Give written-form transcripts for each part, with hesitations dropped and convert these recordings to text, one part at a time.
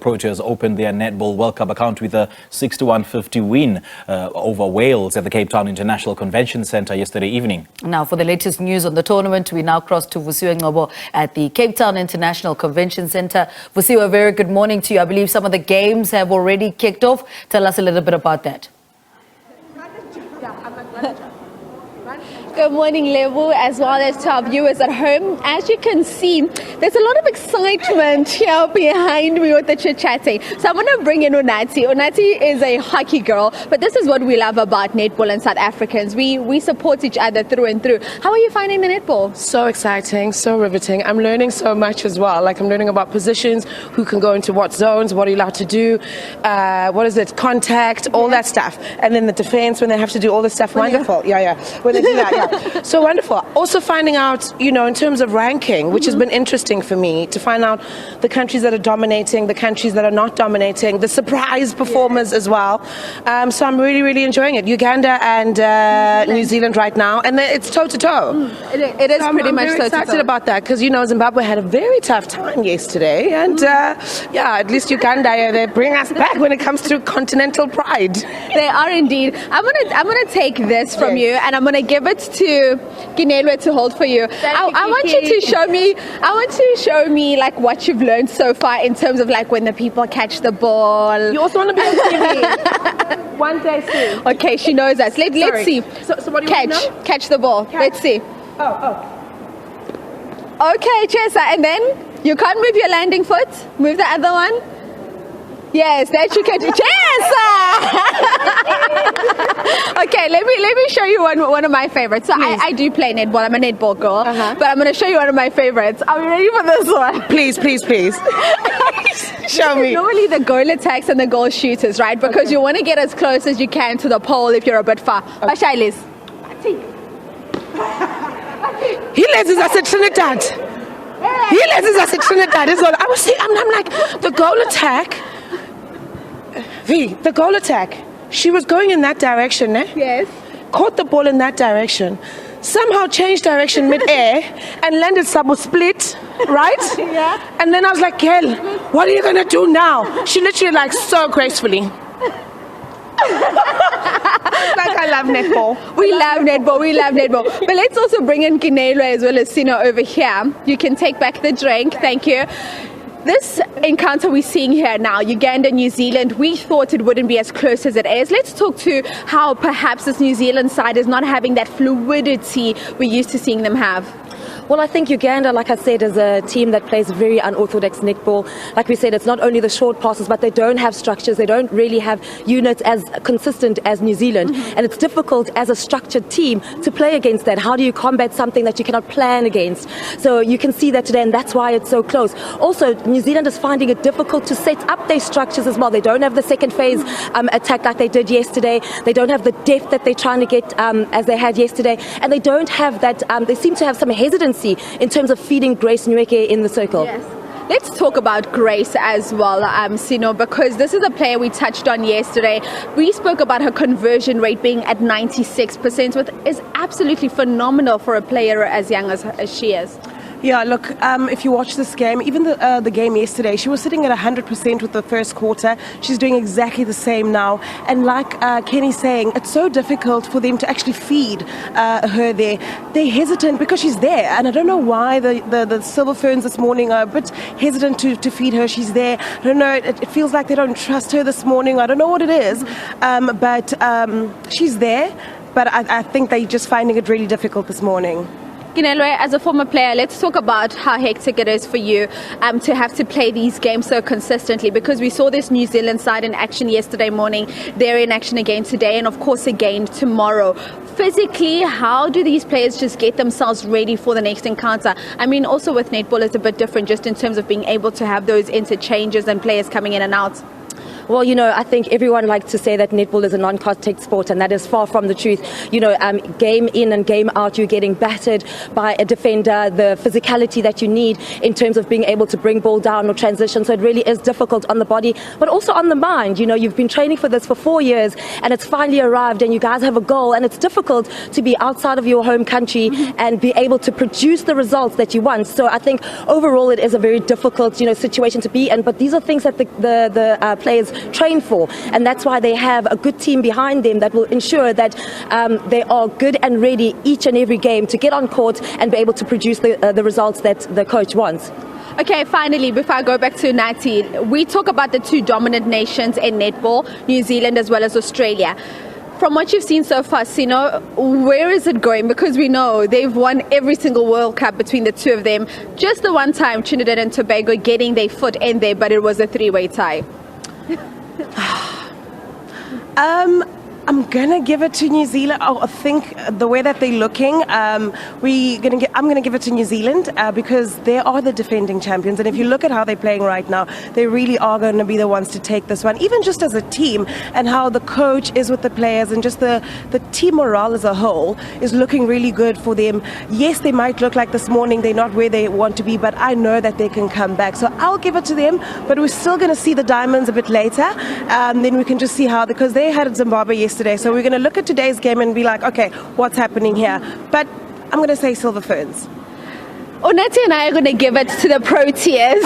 Proteas opened their Netball World Cup account with a 6-150 win over Wales at the Cape Town International Convention Centre yesterday evening. Now, for the latest news on the tournament, we now cross to Vusiwe Ngcobo at the Cape Town International Convention Centre. Vusiwe, a very good morning to you. I believe some of the games have already kicked off. Tell us a little bit about that. Good morning, Lebu, as well as to our viewers at home. As you can see, there's a lot of excitement here behind me with the chit-chatting. So I'm going to bring in Unati. Unati is a hockey girl, but this is what we love about netball and South Africans. We support each other through and through. How are you finding the netball? So exciting, so riveting. I'm learning so much as well. Like, I'm learning about positions, who can go into what zones, what are you allowed to do, what is it, contact, all that stuff. And then the defense, when they have to do all this stuff, wonderful. Yeah. When they do that, yeah. So wonderful. Also finding out, in terms of ranking, which has been interesting for me, to find out the countries that are dominating, the countries that are not dominating, the surprise performers as well. So I'm really, really enjoying it. Uganda and New Zealand right now, and it's toe-to-toe. It is pretty much toe-to-toe. I'm very excited about that because, Zimbabwe had a very tough time yesterday, and at least Uganda, they bring us back when it comes to continental pride. They are indeed. I'm gonna take this from you, and I'm gonna give it to Kinelwe to hold for you. I want you to show me. I want you to show me like what you've learned so far in terms of like when the people catch the ball. You also want to be on TV. One day soon. Okay, she knows us. Let's see. So what do you want to know? Catch the ball. Let's see. Oh. Okay, Chesa, and then you can't move your landing foot. Move the other one. Yes, that you can do. Okay, let me show you one of my favorites. So I do play netball. I'm a netball girl, but I'm going to show you one of my favorites. Are you ready for this one? Please. Show me. Normally the goal attacks and the goal shooters, right? Because you want to get as close as you can to the pole if you're a bit far. Bashailis. He lets us at Trinidad. He lets us at Trinidad. Is all. I was saying, I'm like, the goal attack. The goal attack. She was going in that direction, eh? Yes. Caught the ball in that direction. Somehow changed direction mid-air and landed split, right? Yeah. And then I was like, Kel, what are you going to do now? She literally so gracefully. I love netball. We love netball. But let's also bring in Kinelwe as well as Sino over here. You can take back the drink. Thank you. This encounter we're seeing here now, Uganda, New Zealand, we thought it wouldn't be as close as it is. Let's talk to how perhaps this New Zealand side is not having that fluidity we're used to seeing them have. Well, I think Uganda, like I said, is a team that plays very unorthodox netball. Like we said, it's not only the short passes, but they don't have structures. They don't really have units as consistent as New Zealand. And it's difficult as a structured team to play against that. How do you combat something that you cannot plan against? So you can see that today, and that's why it's so close. Also, New Zealand is finding it difficult to set up their structures as well. They don't have the second phase attack like they did yesterday. They don't have the depth that they're trying to get as they had yesterday. And they don't have that, they seem to have some hesitancy in terms of feeding Grace Nweke in the circle. Yes. Let's talk about Grace as well, Sino, because this is a player we touched on yesterday. We spoke about her conversion rate being at 96%, which is absolutely phenomenal for a player as young as she is. Yeah, look, if you watch this game, even the game yesterday, she was sitting at 100% with the first quarter. She's doing exactly the same now. And like Kenny's saying, it's so difficult for them to actually feed her there. They're hesitant because she's there. And I don't know why the Silver Ferns this morning are a bit hesitant to feed her. She's there. I don't know, it feels like they don't trust her this morning. I don't know what it is. But she's there. But I think they're just finding it really difficult this morning. Kinelwe, as a former player, let's talk about how hectic it is for you to have to play these games so consistently, because we saw this New Zealand side in action yesterday morning. They're in action again today and, of course, again tomorrow. Physically, how do these players just get themselves ready for the next encounter? I mean, also with netball, it's a bit different just in terms of being able to have those interchanges and players coming in and out. Well, I think everyone likes to say that netball is a non-contact sport, and that is far from the truth. Game in and game out, you're getting battered by a defender, the physicality that you need in terms of being able to bring ball down or transition. So it really is difficult on the body, but also on the mind. You've been training for this for 4 years, and it's finally arrived, and you guys have a goal, and it's difficult to be outside of your home country and be able to produce the results that you want. So I think overall it is a very difficult, situation to be in, but these are things that the players train for, and that's why they have a good team behind them that will ensure that they are good and ready each and every game to get on court and be able to produce the results that the coach wants. Okay, finally, before I go back to Nati, we talk about the two dominant nations in netball, New Zealand as well as Australia. From what you've seen so far, Sino, where is it going? Because we know they've won every single World Cup between the two of them. Just the one time, Trinidad and Tobago getting their foot in there, but it was a three-way tie. I'm gonna give it to New Zealand. I think the way that they're looking, I'm gonna give it to New Zealand because they are the defending champions. And if you look at how they're playing right now, they really are going to be the ones to take this one. Even just as a team, and how the coach is with the players, and just the team morale as a whole is looking really good for them. Yes, they might look like this morning they're not where they want to be, but I know that they can come back. So I'll give it to them. But we're still going to see the diamonds a bit later. Then we can just see how, because they had Zimbabwe yesterday. So we're going to look at today's game and be like, okay, what's happening here? But I'm going to say Silver Ferns. Onati and I are going to give it to the Proteas.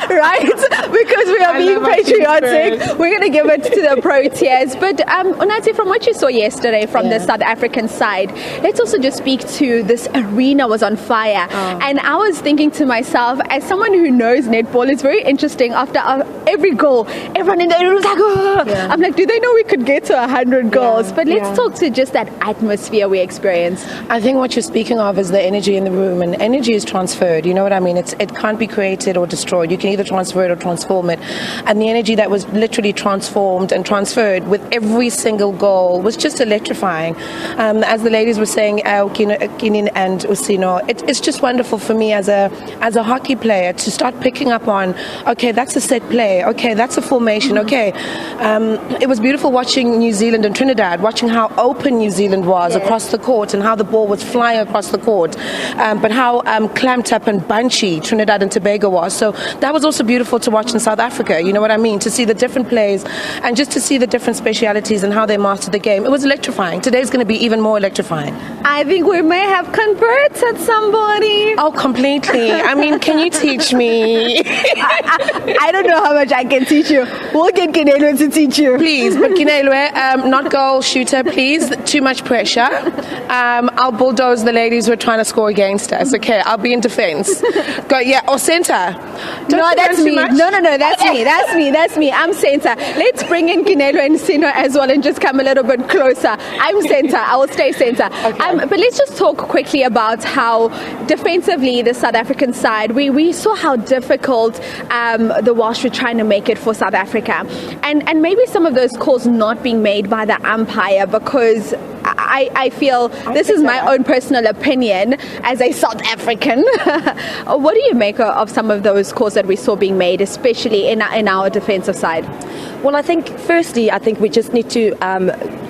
Right? Because we are being patriotic. We're going to give it to the Proteas. But Onati, from what you saw yesterday from the South African side, let's also just speak to this arena was on fire. And I was thinking to myself, as someone who knows netball, it's very interesting. After every goal, everyone in the arena was like, oh. I'm like, do they know we could get to 100 goals? But let's talk to just that atmosphere we experienced. I think what you're speaking of is the energy in the room, and energy is transferred. You know what I mean? It can't be created or destroyed. You can either transfer it or transform it. And the energy that was literally transformed and transferred with every single goal was just electrifying. As the ladies were saying, Kinin and Usino, it's just wonderful for me as a hockey player to start picking up on, okay, that's a set play, okay, that's a formation, okay. It was beautiful watching New Zealand and Trinidad, watching how open New Zealand was across the court and how the ball was flying across the court, but how clamped up and bunchy Trinidad and Tobago was. So that was also beautiful to watch in South Africa, you know what I mean? To see the different plays and just to see the different specialities and how they mastered the game. It was electrifying. Today's going to be even more electrifying. I think we may have converted somebody. Oh, completely. I mean, can you teach me? I don't know how much I can teach you. We'll get Kinelwe to teach you. Please, but Kinelwe, not goal shooter, please. Too much pressure. I'll bulldoze the ladies who are trying to score against us. Okay, I'll be in defense. Go, or center. No, that's me. No, that's me. I'm center. Let's bring in Kinelwe and Sino as well and just come a little bit closer. I'm center. I will stay center. Okay. But let's just talk quickly about how defensively the South African side, we saw how difficult the Welsh were trying to make it for South Africa. And maybe some of those calls not being made by the umpire, because I feel, this is my own personal opinion as a South African. What do you make of some of those calls that we saw being made, especially in our defensive side? Well, I think firstly, we just need to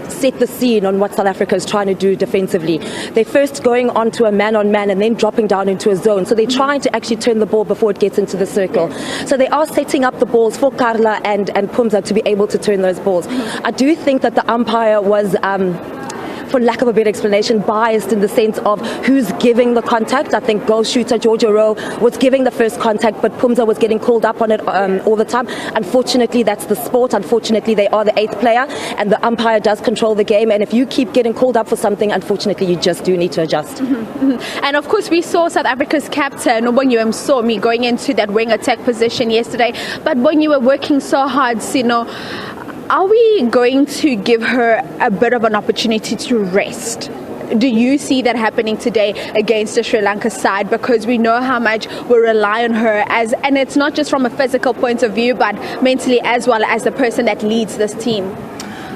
set the scene on what South Africa is trying to do defensively. They're first going onto a man-on-man and then dropping down into a zone. So they're trying to actually turn the ball before it gets into the circle. So they are setting up the balls for Carla and Pumza to be able to turn those balls. I do think that the umpire was, for lack of a better explanation, biased in the sense of who's giving the contact. I think goal shooter Georgia Rowe was giving the first contact, but Pumza was getting called up on it all the time. Unfortunately, that's the sport. Unfortunately, they are the 8th player, and the umpire does control the game. And if you keep getting called up for something, unfortunately, you just do need to adjust. And of course, we saw South Africa's captain, Vusiwe Ngcobo, going into that wing attack position yesterday. But when you were working so hard, are we going to give her a bit of an opportunity to rest? Do you see that happening today against the Sri Lanka side? Because we know how much we rely on her and it's not just from a physical point of view, but mentally as well as the person that leads this team.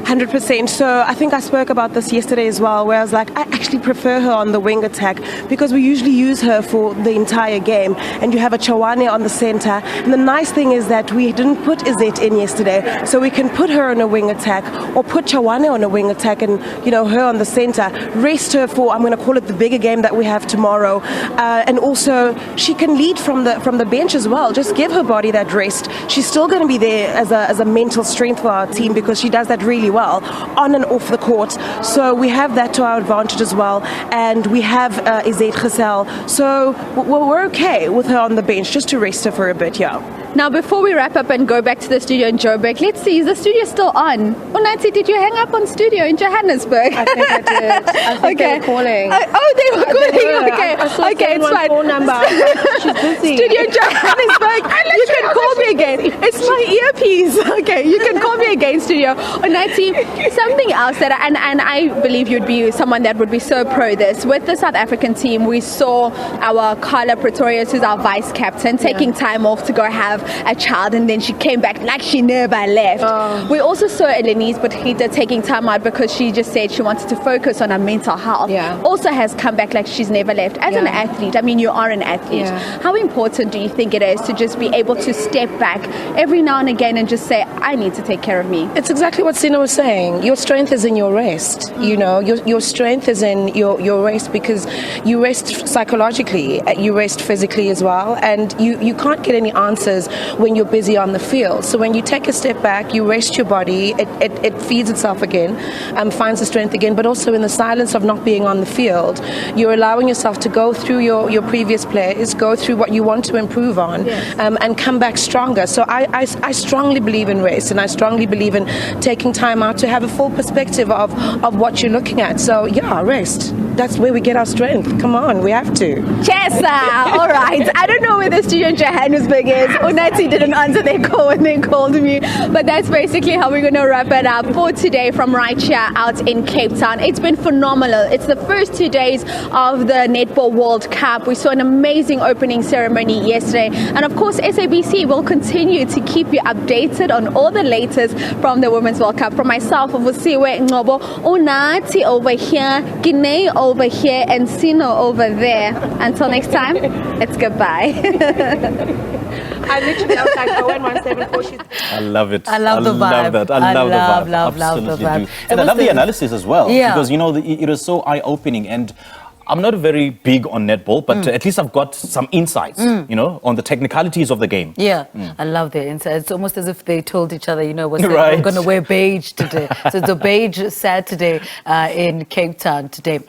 100%. So I think I spoke about this yesterday as well, where I was like, I actually prefer her on the wing attack because we usually use her for the entire game. And you have a Chawane on the center. And the nice thing is that we didn't put Izet in yesterday, so we can put her on a wing attack or put Chawane on a wing attack and, you know, her on the center. Rest her for, I'm going to call it the bigger game that we have tomorrow. And also, she can lead from the bench as well. Just give her body that rest. She's still going to be there as a mental strength for our team because she does that really well on and off the court. So we have that to our advantage as well. And we have Izet Giselle. So we're okay with her on the bench just to rest her for a bit, yeah. Now, before we wrap up and go back to the studio in Joburg, let's see, is the studio still on? Unathi, did you hang up on studio in Johannesburg? I think I did. I think they were calling. They were calling. Okay, okay, it's fine. Phone number. She's busy. Studio in Johannesburg. You can call me again. It's my earpiece. Okay, you can call me again, studio. Unathi, something else that, and I believe you'd be someone that would be so pro this. With the South African team, we saw our Carla Proteas, who's our vice captain, taking time off to go have a child, and then she came back like she never left. We also saw Elenice Botchita taking time out because she just said she wanted to focus on her mental health. Also has come back like she's never left. As an athlete, I mean, you are an athlete. How important do you think it is to just be able to step back every now and again and just say, I need to take care of me? It's exactly what Sina was saying. Your strength is in your rest. You know, your strength is in your rest because you rest psychologically, you rest physically as well, and you can't get any answers when you're busy on the field. So when you take a step back, you rest your body, it feeds itself again, finds the strength again, but also in the silence of not being on the field, you're allowing yourself to go through your previous plays, go through what you want to improve on, and come back stronger. So I strongly believe in rest, and I strongly believe in taking time out to have a full perspective of what you're looking at. So yeah, rest. That's where we get our strength. Come on, we have to. Chessa! All right. I don't know where the studio in Johannesburg is. Unathi didn't answer their call when they called me. But that's basically how we're going to wrap it up for today from right here out in Cape Town. It's been phenomenal. It's the first 2 days of the Netball World Cup. We saw an amazing opening ceremony yesterday. And of course, SABC will continue to keep you updated on all the latest from the Women's World Cup. From myself, Vusiwe Ngcobo, Unathi over here, Guinea over here, and Sino over there. Until next time, it's goodbye. I literally was like, go in 174. I love it. I love the vibe. Love that. I love the vibe. Love the Absolutely vibe. do. So And I love the analysis as well. Yeah. Because, you know, it is so eye-opening. And I'm not very big on netball, but at least I've got some insights, you know, on the technicalities of the game. Yeah, I love their insights. It's almost as if they told each other, you know, we're Right. going to wear beige today. So it's a beige Saturday in Cape Town today.